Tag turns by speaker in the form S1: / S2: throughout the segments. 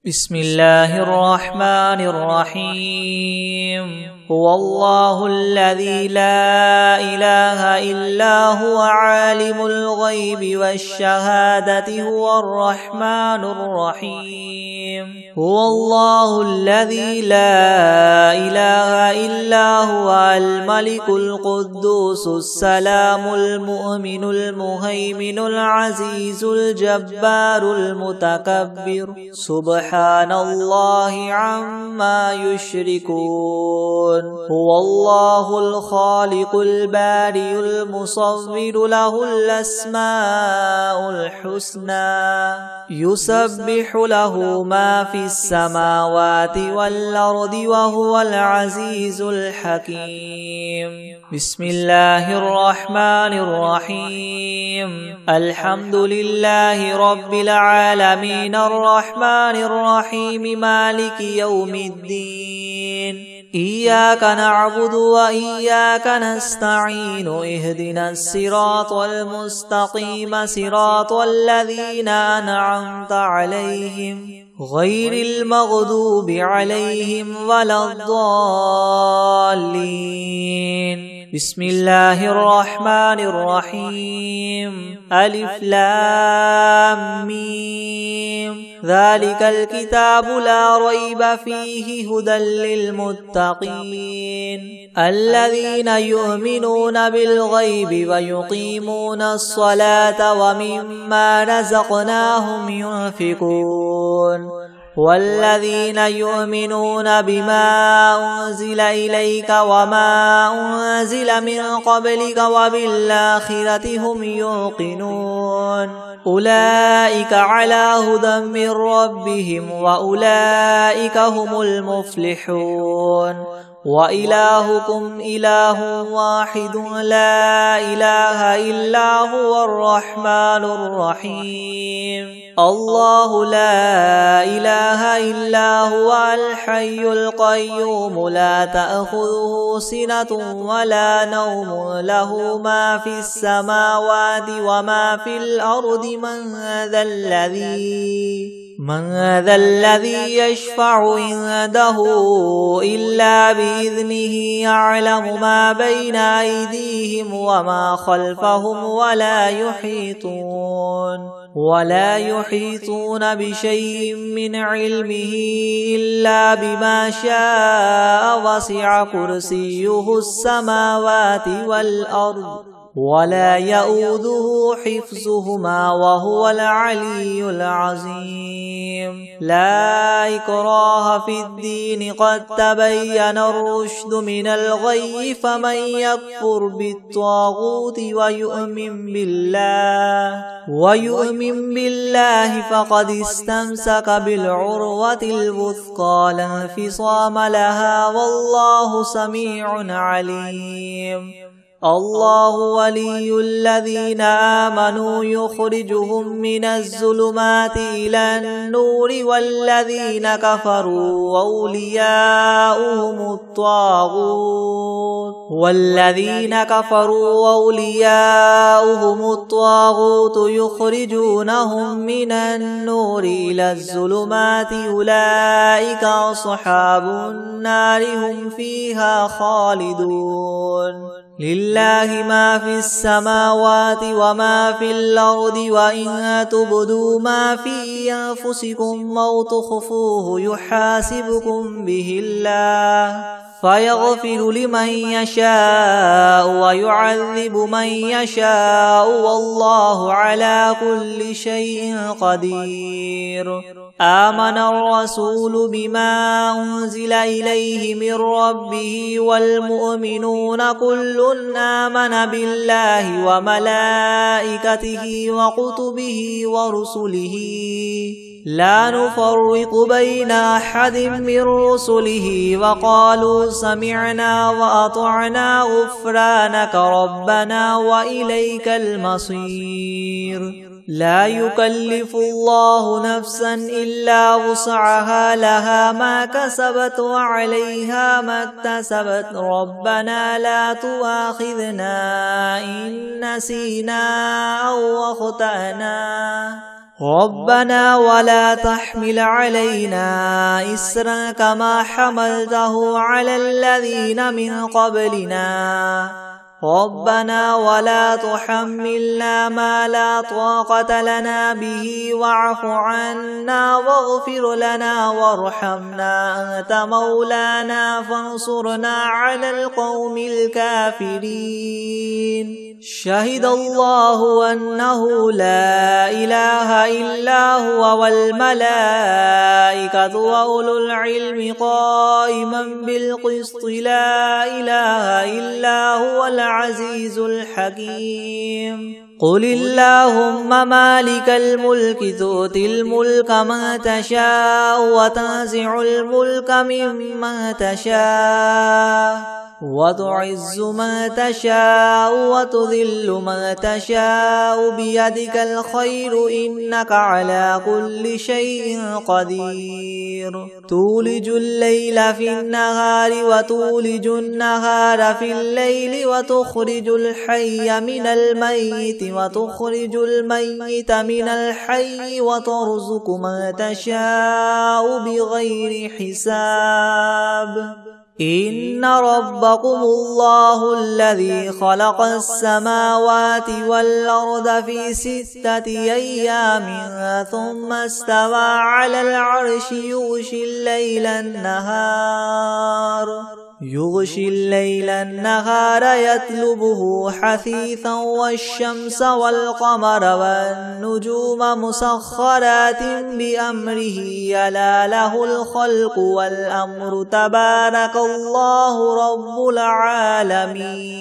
S1: بسم الله الرحمن الرحيم هو الله الذي لا إله إلا هو عالم الغيب والشهادة هو الرحمن الرحيم هو الله الذي لا إله إلا هو الملك القدوس السلام المؤمن المهيمن العزيز الجبار المتكبر سبحان الله عما يشركون هو الله الخالق البارئ المصور له الأسماء الحسنى يسبح له ما في السماوات والأرض وهو العزيز الحكيم بسم الله الرحمن الرحيم الحمد لله رب العالمين الرحمن الرحيم مالك يوم الدين إياك نعبد وإياك نستعين اهدنا الصراط المستقيم صراط الذين أنعمت عليهم غير المغضوب عليهم ولا الضالين بسم الله الرحمن الرحيم ألف لام ميم ذلك الكتاب لا ريب فيه هدى للمتقين الذين يؤمنون بالغيب ويقيمون الصلاة ومما رزقناهم ينفقون والذين يؤمنون بما أنزل إليك وما أنزل من قبلك وبالآخرة هم يوقنون أولئك على هدى من ربهم وأولئك هم المفلحون وإلهكم إله واحد لا إله إلا هو الرحمن الرحيم الله لا إله إلا هو الحي القيوم لا تأخذه سنة ولا نوم له ما في السماوات وما في الأرض من ذا الذي يشفع عنده إلا بإذنه يعلم ما بين أيديهم وما خلفهم ولا يحيطون بشيء من علمه إلا بما شاء وسع كرسيه السماوات والأرض ولا يؤوده حفظهما وهو العلي العظيم لا إكراه في الدين قد تبين الرشد من الغي فمن يكفر بالطاغوت ويؤمن بالله فقد استمسك بالعروة الوثقى لا انفصام لها والله سميع عليم الله ولي الذين آمنوا يخرجهم من الظلمات إلى النور والذين كفروا أولياؤهم الطاغوت يخرجونهم من النور إلى الظلمات أولئك أصحاب النار هم فيها خالدون لله ما في السماوات وما في الأرض وإن تبدوا ما في أنفسكم أو تخفوه يحاسبكم به الله فيغفر لمن يشاء ويعذب من يشاء والله على كل شيء قدير آمن الرسول بما أنزل إليه من ربه والمؤمنون كل آمن بالله وملائكته وكتبه ورسله لا نفرق بين أحد من رسله وقالوا سمعنا وأطعنا غفرانك ربنا وإليك المصير لا يكلف الله نفسا إلا وسعها لها ما كسبت وعليها ما اكتسبت ربنا لا تؤاخذنا إن نسينا أو أخطأنا ربنا ولا تحمل علينا إسرا كما حملته على الذين من قبلنا ربنا ولا تحملنا ما لا طاقة لنا به واعف عنا واغفر لنا وارحمنا أنت مولانا فانصرنا على القوم الكافرين شهد الله أنه لا إله إلا هو والملائكة وأولو العلم قائما بالقسط لا إله إلا هو العزيز الحكيم قل اللهم مالك الملك تؤتي الملك من تشاء وتنزع الملك ممن تشاء وتعز من تشاء وتذل من تشاء بيدك الخير إنك على كل شيء قدير تولج الليل في النهار وتولج النهار في الليل وتخرج الحي من الميت وتخرج الميت من الحي وترزق من تشاء بغير حساب إن ربكم الله الذي خلق السماوات والأرض في 6 أيام ثم استوى على العرش يغشي الليل النهار يطلبه حثيثا والشمس والقمر والنجوم مسخرات بأمره ألا له الخلق والأمر تبارك الله رب العالمين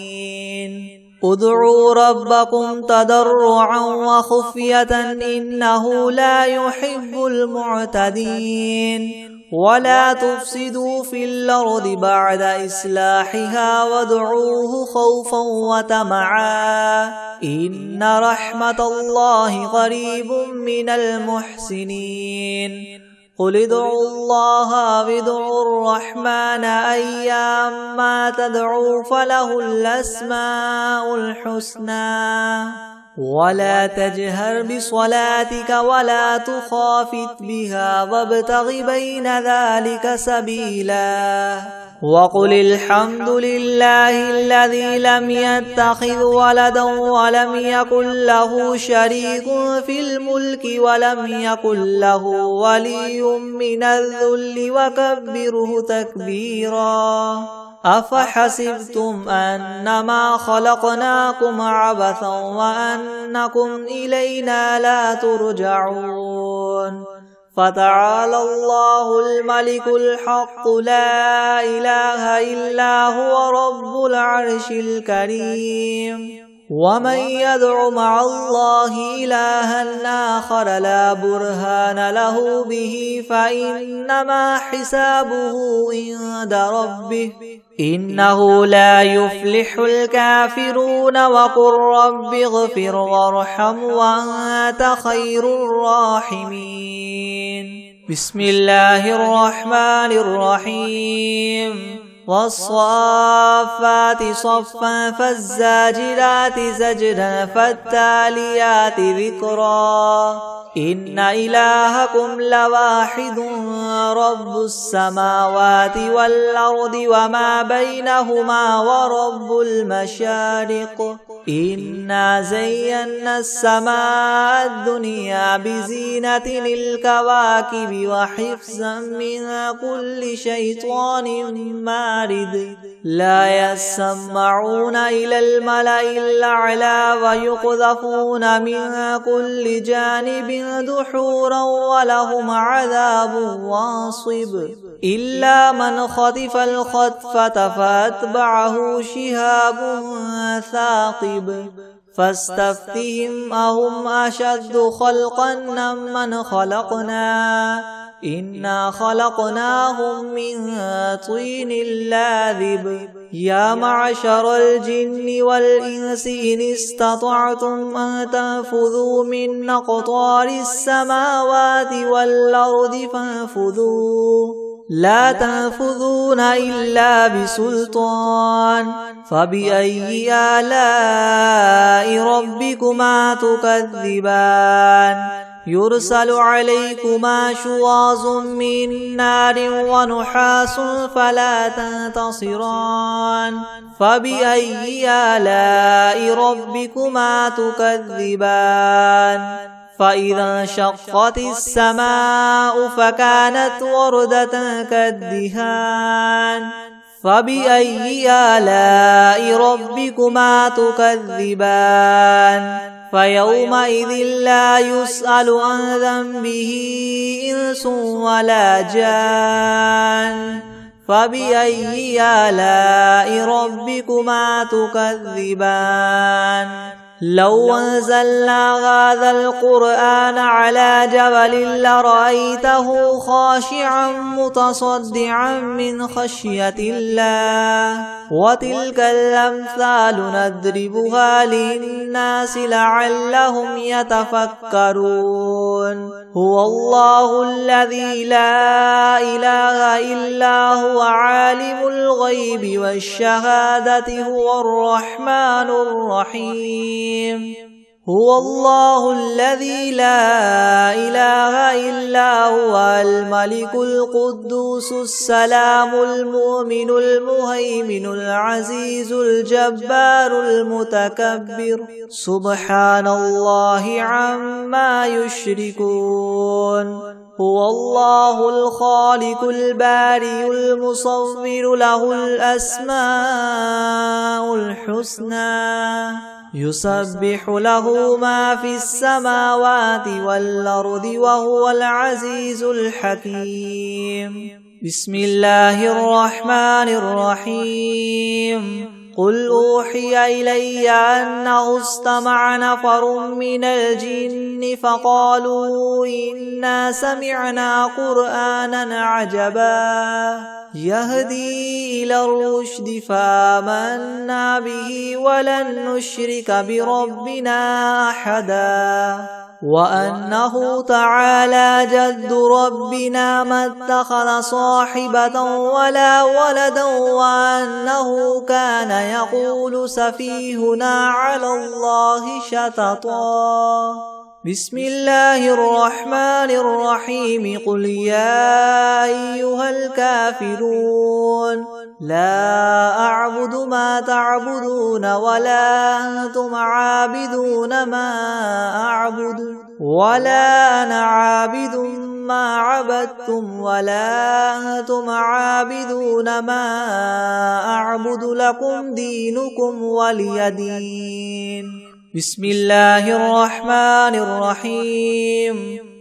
S1: ادعوا ربكم تضرعا وخفية إنه لا يحب المعتدين ولا تفسدوا في الأرض بعد إصلاحها وادعوه خوفا وطمعا إن رحمة الله قريب من المحسنين قل ادعوا الله وادعوا الرحمن أيما تدعوا فله الأسماء الحسنى ولا تجهر بصلاتك ولا تخافت بها وابتغ بين ذلك سبيلا وقل الحمد لله الذي لم يتخذ ولدا ولم يكن له شريك في الملك ولم يكن له ولي من الذل وكبره تكبيرا أفحسبتم أنما خلقناكم عبثا وأنكم إلينا لا ترجعون فتعالى الله الملك الحق لا إله إلا هو رب العرش الكريم ومن يدع مع الله إلها آخر لا برهان له به فإنما حسابه عند ربه إنه لا يفلح الكافرون وقل رب اغفر وارحم وأنت خير الراحمين بسم الله الرحمن الرحيم والصافات صفا فالزاجرات زجرا فالتاليات ذكرا إن إلهكم لواحد رب السماوات والأرض وما بينهما ورب المشارق إنا زينا السماء الدنيا بزينة الكواكب وحفظا من كل شيطان مارد لا يسمعون إلى الملأ الأعلى ويقذفون من كل جانب دحورا ولهم عذاب واصب إلا من خطف الخطفة فأتبعه شهاب ثاقب فاستفتهم أهم أشد خلقا ممن خلقنا إنا خلقناهم من طين لاذب يا معشر الجن والإنس إن استطعتم أن تنفذوا من أقطار السماوات والأرض فانفذوا لا تنفذون إلا بسلطان فبأي آلاء ربكما تكذبان يرسل عليكما شواظ من نار ونحاس فلا تنتصران فبأي آلاء ربكما تكذبان فإذا انشقت السماء فكانت وردة كالدهان فبأي آلاء ربكما تكذبان فيومئذ لا يسأل عن ذنبه إنس ولا جان فبأي آلاء ربكما تكذبان لو أنزلنا هذا القرآن على جبل لرأيته خاشعا متصدعا من خشية الله وتلك الأمثال نضربها للناس لعلهم يتفكرون هو الله الذي لا إله إلا هو عالم الغيب والشهادة هو الرحمن الرحيم هو الله الذي لا إله إلا هو الملك القدوس السلام المؤمن المهيمن العزيز الجبار المتكبر سبحان الله عما يشركون هو الله الخالق البارئ المصور له الأسماء الحسنى يسبح له ما في السماوات والأرض وهو العزيز الحكيم بسم الله الرحمن الرحيم قل أوحي إلي أنه استمع نفر من الجن فقالوا إنا سمعنا قرآنا عجبا يهدي إلى الرشد فآمنا به ولن نشرك بربنا أحدا وأنه تعالى جد ربنا ما اتخذ صاحبة ولا ولدا وأنه كان يقول سفيهنا على الله شططا بسم الله الرحمن الرحيم قل يا أيها الكافرون لا أعبد ما تعبدون ولا أنتم عابدون ما أعبد ولا أنا عابد ما عبدتم ولا أنتم عابدون ما أعبد لكم دينكم ولي دين بسم الله الرحمن الرحيم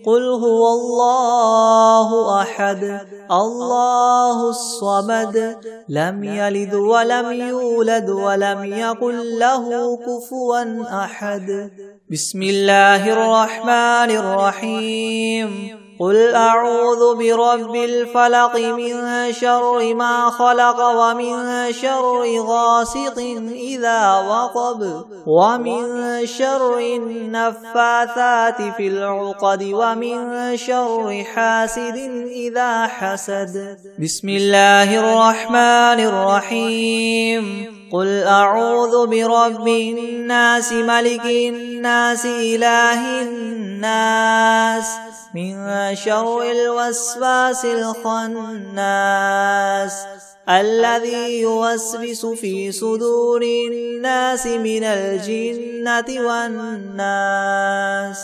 S1: قل هو الله أحد الله الصمد لم يلد ولم يولد ولم يكن له كفوا أحد بسم الله الرحمن الرحيم قل أعوذ برب الفلق من شر ما خلق ومن شر غاسق إذا وقب ومن شر النفاثات في العقد ومن شر حاسد إذا حسد بسم الله الرحمن الرحيم قل أعوذ برب الناس ملك الناس إله الناس من شر الوسواس الخناس الذي يوسوس في صدور الناس من الجنة والناس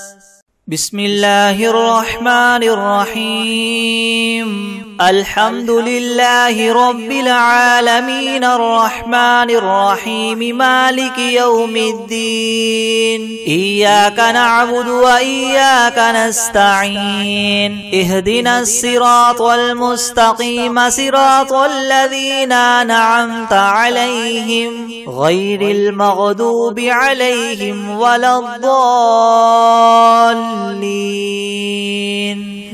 S1: بسم الله الرحمن الرحيم الحمد لله رب العالمين الرحمن الرحيم مالك يوم الدين إياك نعبد وإياك نستعين اهدنا الصراط المستقيم صراط الذين أنعمت عليهم غير المغضوب عليهم ولا الضالين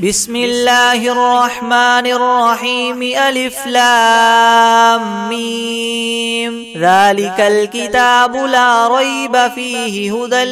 S1: بسم الله الرحمن الرحيم ألف لام ميم ذلك الكتاب لا ريب فيه هدى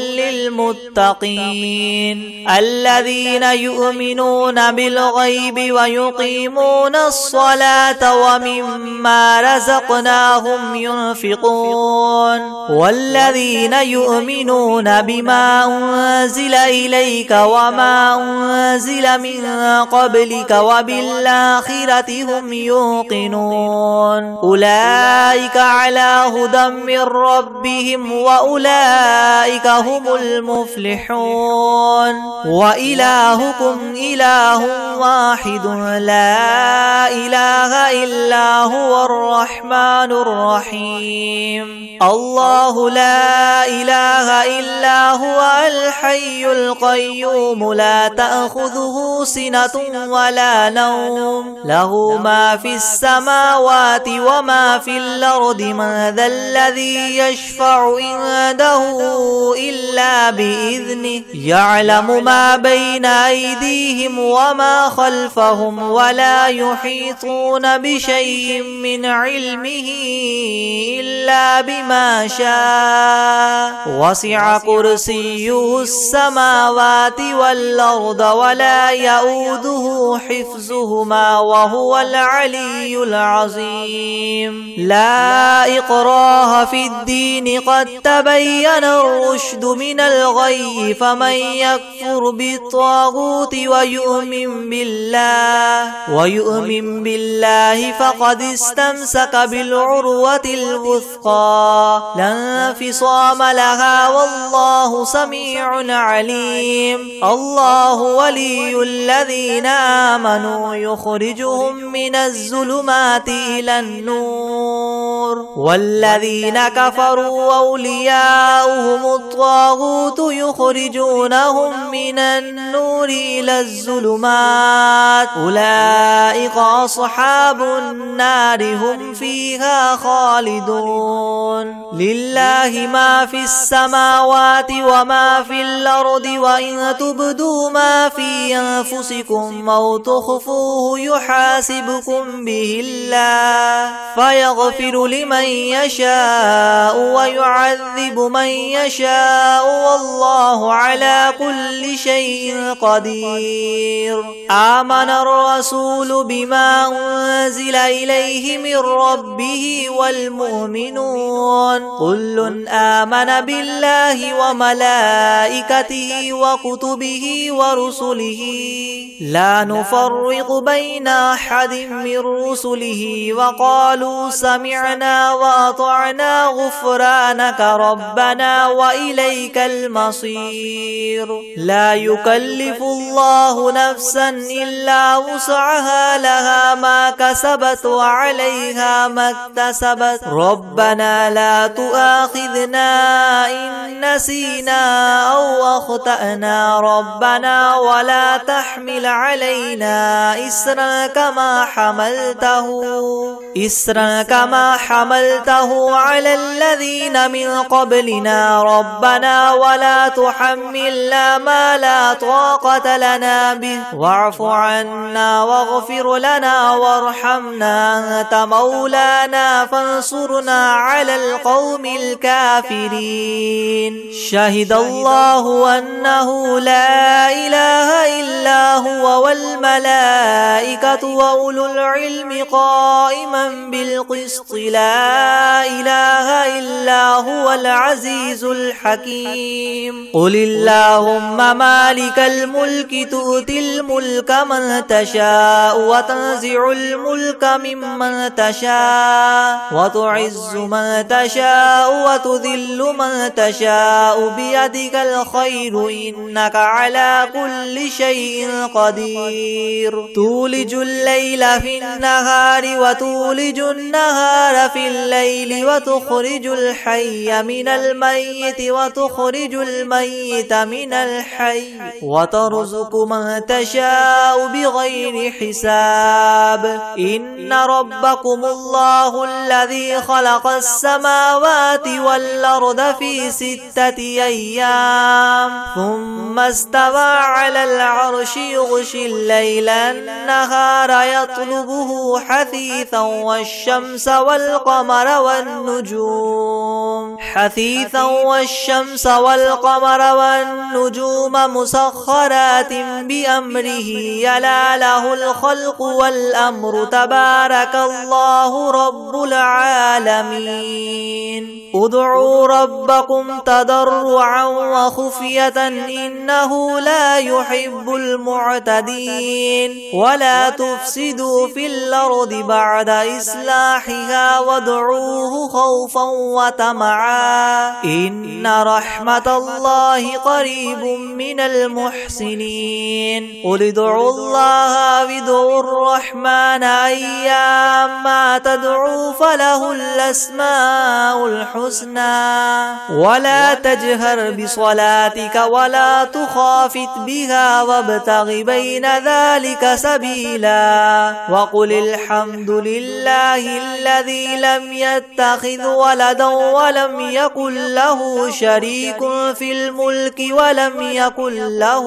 S1: للمتقين الذين يؤمنون بالغيب ويقيمون الصلاة ومما رزقناهم ينفقون والذين يؤمنون بما أنزل إليك وما أنزل من قبلك وبالآخرة هم يوقنون أولئك على هدى من ربهم وأولئك هم المفلحون وإلهكم إله واحد لا إله إلا هو الرحمن الرحيم الله لا إله إلا هو الحي القيوم لا تأخذه سنة ولا نوم له ما في السماوات وما في الأرض من ذا الذي يشفع عنده إلا بإذنه يعلم ما بين أيديهم وما خلفهم ولا يحيطون بشيء من علمه إلا بما شاء وسع كرسيه السماوات والأرض ولا يؤوده حفظهما وهو العلي العظيم لا إكراه في الدين قد تبين الرشد من الغي فمن يكفر بالطاغوت ويؤمن بالله فقد استمسك بالعروة الوثقى لا انفصام لها والله سميع عليم الله ولي الذين آمنوا يخرجهم من الظلمات إلى النور والذين كفروا أولياؤهم الطاغوت يخرجونهم من النور إلى الظلمات أولئك أصحاب النار هم فيها خالدون لله ما في السماوات وما في الأرض وإن تبدوا ما في أنفسكم أو تخفوه يحاسبكم به الله فيغفر لمن يشاء ويعذب من يشاء والله على كل شيء قدير آمن الرسول بما أنزل إليه من ربه والمؤمنون كل آمن بالله وملائكته وكتبه ورسله لا نفرق بين أحد من رسله وقالوا سمعنا وأطعنا غفرانك ربنا وإليك المصير لا يكلف الله نفسا إلا وسعها لها ما كسبت وعليها ما اكتسبت ربنا لا تؤاخذنا إن نسينا أو أخطأنا ربنا ولا تحمل علينا إسرا كما حملته على الذين من قبلنا ربنا ولا تحملنا ما لا طاقة لنا به واعف عنا واغفر لنا وارحمنا أنت مولانا فانصرنا على القوم الكافرين شهد الله أنه لا إله إلا هو والملائكة وأولو العلم قائما بالقسط لا إله إلا هو العزيز الحكيم قل اللهم مالك الملك تؤتي الملك من تشاء وتنزع الملك ممن تشاء وتعز من تشاء وتذل من تشاء بيدك الخير إنك على كل شيء قدير تولج الليل في النهار وتولج النهار في الليل وتخرج الحي من الميت وتخرج الميت من الحي وترزق من تشاء بغير حساب إن ربكم الله الذي خلق السماوات والأرض في 6 أيام ثم استوى على العرش يغشي الليل النهار يطلبه حثيثا والشمس والقمر والنجوم مسخرات بأمره يلا له الخلق والأمر تبارك الله رب العالمين ادعوا ربكم تضرعا وخفية إنه لا يحب المعتدين ولا تفسدوا في الأرض بعد إصلاحها وادعوه خوفا وطمعا إن رحمة الله قريب من المحسنين قل ادعوا الله وادعوا الرحمن أيما تدعوا فله الأسماء الحسنى ولا تجهر بصلاتك ولا تخافت بها وابتغ بين ذلك سبيلا وقل الحمد لله الذي لم يتخذ ولدا ولم يكن له شريك في الملك ولم يكن له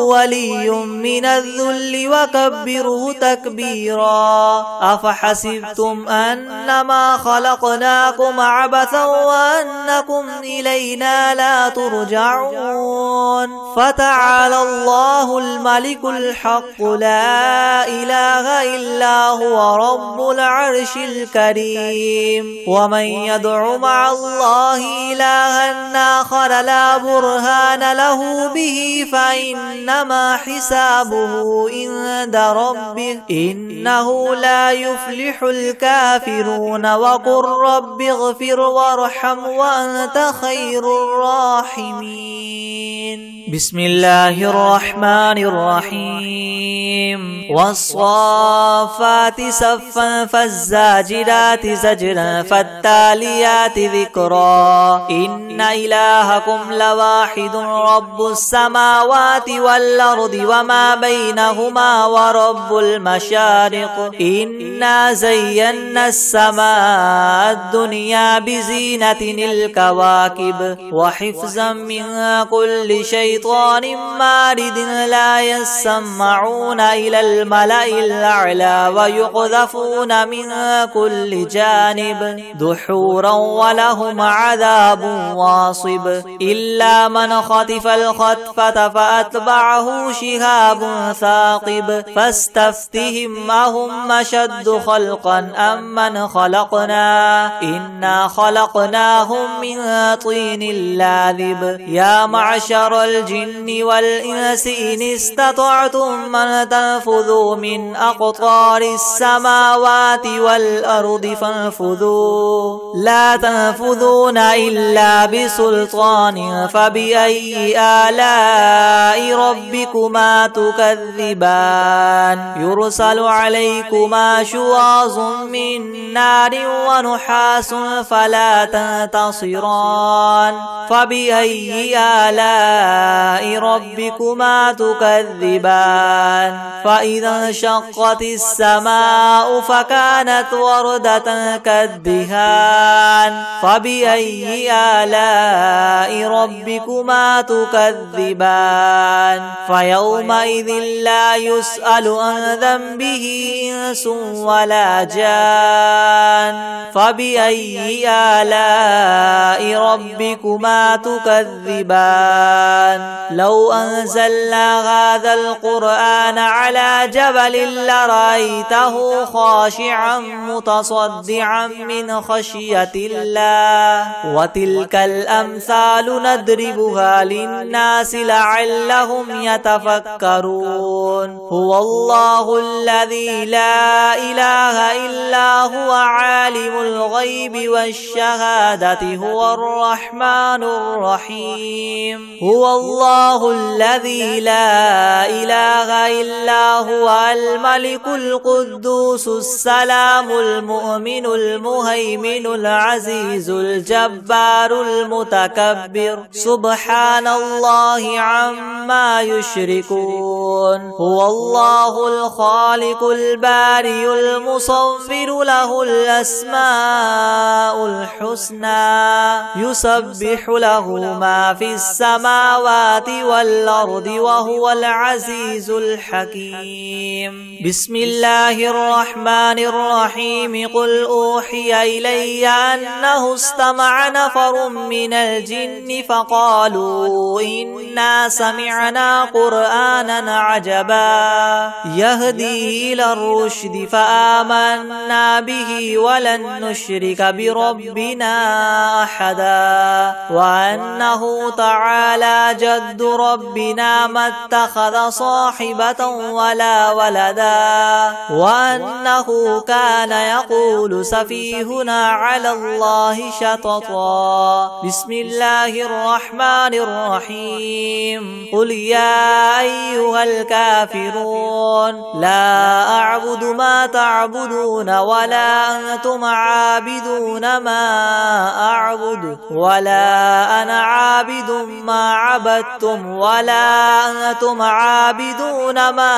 S1: ولي من الذل وكبره تكبيرا أفحسبتم أنما خلقناكم عبثا وأنكم إلينا لا ترجعون فتعالى الله الملك الحق لا إله إلا هو رب العرش الكريم ومن يدع مع الله إلها آخر لا برهان له به فإنما حسابه عند ربه إنه لا يفلح الكافرون وقل رب اغفر وارحم وأنت خير الراحمين بسم الله الرحمن الرحيم والصافات صفا فالزاجرات زجرا فالتاليات ذكرا إن إلهكم لواحد رب السماوات والأرض وما بينهما ورب المشارق إنا زينا السماء الدنيا بزينة الكواكب وحفظا من كل شيطان مارد لا يسمعون إلى الملأ الأعلى ويقذفون من كل جانب دحورا ولهم عذاب واصب إلا من خطف الخطفة فأتبعه شهاب ثاقب فاستفتهم أهم أشد خلقا أم من خلقنا إنا خلقناهم من طين لاذب يا معشر الجن والإنس إن استطعتم من تنفذوا من أقطار السماوات والأرض فانفذوا لا تنفذون إلا بسلطان فبأي آلاء ربكما تكذبان يرسل عليكما شواظ من نار ونحاس فلا تنتصران فبأي آلاء ربكما تكذبان فإذا انشقت السماء فكانت وردة كالدهان فبأي آلاء ربكما تكذبان فيومئذ لا يسأل عن ذنبه إنس ولا جان فبأي آلاء ربكما تكذبان لو أنزلنا هذا القرآن على جبل لرأيته خاشعا متصدعا من خشية الله وتلك الأمثال نضربها للناس لعلهم يتفكرون هو الله الذي لا إله إلا هو عالم الغيب والشهادة هو الرحمن الرحيم هو الله الذي لا إله إلا هو الملك القدوس السلام المؤمن المهيمن العزيز الجبار المتكبر سبحان الله عما يشركون هو الله الخالق البارئ المصور له الأسماء الحسنى يسبح له ما في السماوات والأرض وهو العزيز الحكيم بسم الله الرحمن الرحيم قل أوحي إلي أنه استمع نفر من الجن فقالوا إنا سمعنا قرآنا عجبا يهدي إلى الرشد فآمنا به ولن نشرك بربنا أحدا وأنه تعالى جد ربنا ما اتخذ صاحبة ولا ولدا وأنه كان يقول سفيهنا على الله شططا بسم الله الرحمن الرحيم قل يا أيها الكافرون لا أعبد ما تعبدون ولا أنتم عابدون ما أعبد ولا أنا عابد ما عبدتم ولا أنتم عابدون ما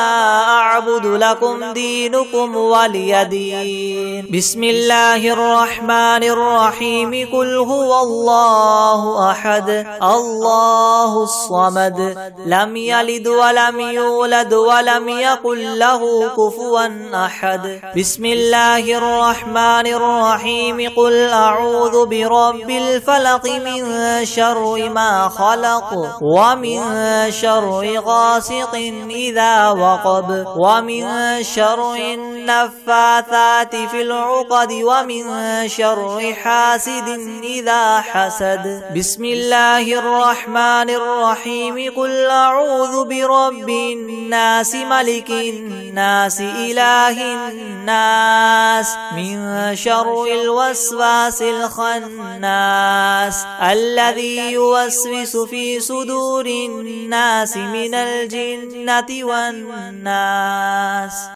S1: أعبد لكم دينكم ولي دين بسم الله الرحمن الرحيم قل هو الله أحد الله الصمد لم يلد ولم يولد ولم يكن له كفوا أحد بسم الله الرحمن الرحيم قل أعوذ برب الفلق من شر ما خلق ومن شر غاسق إذا وقب ومن شر النفاثات في العقد ومن شر حاسد إذا حسد بسم الله الرحمن الرحيم قل أعوذ برب الناس ملك الناس إله الناس من شر الوسواس الخناس الذي يوسوس في صدور الناس من الجنة والناس